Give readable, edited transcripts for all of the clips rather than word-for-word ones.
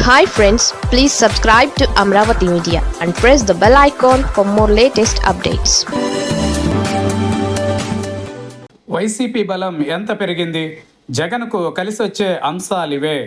Hi friends, please subscribe to Amravati Media and press the bell icon for more latest updates. YCP బలం ఎంత పెరిగింది? జగన్కు కలిసి వచ్చే అంశాలివే.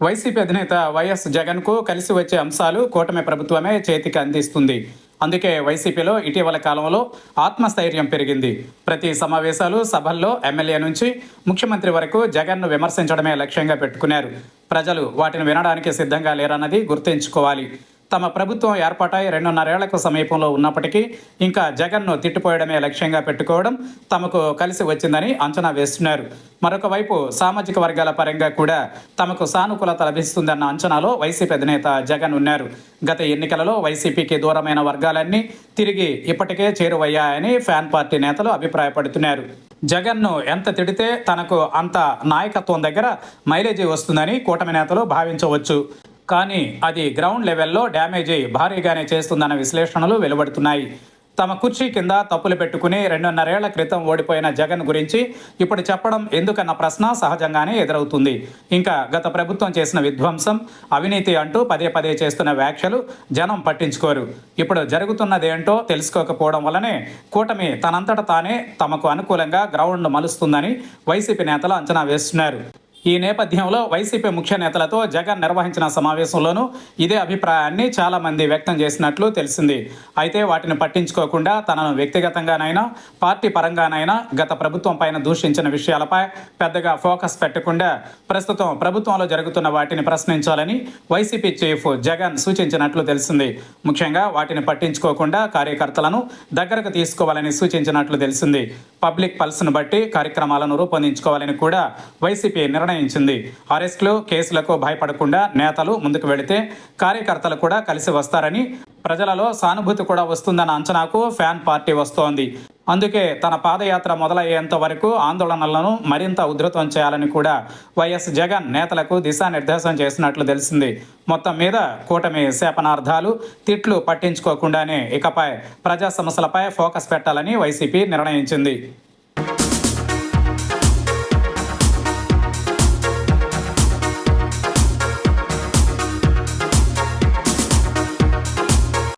వైసీపీ అధినేత వైఎస్ జగన్కు కలిసి వచ్చే అంశాలు కూటమి ప్రభుత్వమే చేతికి అందిస్తుంది. అందుకే వైసీపీలో ఇటీవల కాలంలో ఆత్మస్థైర్యం పెరిగింది. ప్రతి సమావేశాలు, సభల్లో ఎమ్మెల్యే నుంచి ముఖ్యమంత్రి వరకు జగన్ను విమర్శించడమే లక్ష్యంగా పెట్టుకున్నారు. ప్రజలు వాటిని వినడానికి సిద్ధంగా లేరన్నది గుర్తుంచుకోవాలి. తమ ప్రభుత్వం ఏర్పాటై 2.5 ఏళ్లకు సమీపంలో ఉన్నప్పటికీ ఇంకా జగన్ను తిట్టిపోయడమే లక్ష్యంగా పెట్టుకోవడం తమకు కలిసి వచ్చిందని అంచనా వేస్తున్నారు. మరొక వైపు సామాజిక వర్గాల పరంగా కూడా తమకు సానుకూలత లభిస్తుందన్న అంచనాలో వైసీపీ అధినేత జగన్ ఉన్నారు. గత ఎన్నికలలో వైసీపీకి దూరమైన వర్గాలన్నీ తిరిగి ఇప్పటికే చేరువయ్యాయని ఫ్యాన్ పార్టీ నేతలు అభిప్రాయపడుతున్నారు. జగన్ను ఎంత తిడితే తనకు అంత నాయకత్వం దగ్గర మైలేజీ వస్తుందని కూటమి నేతలు భావించవచ్చు. కానీ అది గ్రౌండ్ లెవెల్లో డ్యామేజీ భారీగానే చేస్తుందన్న విశ్లేషణలు వెలువడుతున్నాయి. తమ కుర్చీ కింద తప్పులు పెట్టుకుని 2.5 ఏళ్ల క్రితం ఓడిపోయిన జగన్ గురించి ఇప్పుడు చెప్పడం ఎందుకన్న ప్రశ్న సహజంగానే ఎదురవుతుంది. ఇంకా గత ప్రభుత్వం చేసిన విధ్వంసం, అవినీతి అంటూ పదే పదే చేస్తున్న వ్యాఖ్యలు జనం పట్టించుకోరు. ఇప్పుడు జరుగుతున్నదేంటో తెలుసుకోకపోవడం వల్లనే కూటమి తనంతట తానే తమకు అనుకూలంగా గ్రౌండ్ మలుస్తుందని వైసీపీ నేతలు అంచనా వేస్తున్నారు. ఈ నేపథ్యంలో వైసీపీ ముఖ్య నేతలతో జగన్ నిర్వహించిన సమావేశంలోనూ ఇదే అభిప్రాయాన్ని చాలామంది వ్యక్తం చేసినట్లు తెలిసింది. అయితే వాటిని పట్టించుకోకుండా తనను వ్యక్తిగతంగానైనా పార్టీ పరంగానైనా గత ప్రభుత్వం పైన దూషించిన విషయాలపై పెద్దగా ఫోకస్ పెట్టకుండా ప్రస్తుతం ప్రభుత్వంలో జరుగుతున్న వాటిని ప్రశ్నించాలని వైసీపీ చీఫ్ జగన్ సూచించినట్లు తెలిసింది. ముఖ్యంగా వాటిని పట్టించుకోకుండా కార్యకర్తలను దగ్గరకు తీసుకోవాలని సూచించినట్లు తెలిసింది. పబ్లిక్ పల్స్ను బట్టి కార్యక్రమాలను రూపొందించుకోవాలని కూడా వైసీపీ నిర్ణయించింది. అరెస్టులు, కేసులకు భయపడకుండా నేతలు ముందుకు వెళితే కార్యకర్తలు కూడా కలిసి వస్తారని, ప్రజలలో సానుభూతి కూడా వస్తుందన్న అంచనాకు ఫ్యాన్ పార్టీ వస్తోంది. అందుకే తన పాదయాత్ర మొదలయ్యేంత వరకు ఆందోళనలను మరింత ఉధృతం చేయాలని కూడా వైఎస్ జగన్ నేతలకు దిశానిర్దేశం చేసినట్లు తెలిసింది. మొత్తం మీద కూటమి శాపనార్థాలు, తిట్లు పట్టించుకోకుండానే ఇకపై ప్రజా సమస్యలపై ఫోకస్ పెట్టాలని వైసీపీ నిర్ణయించింది.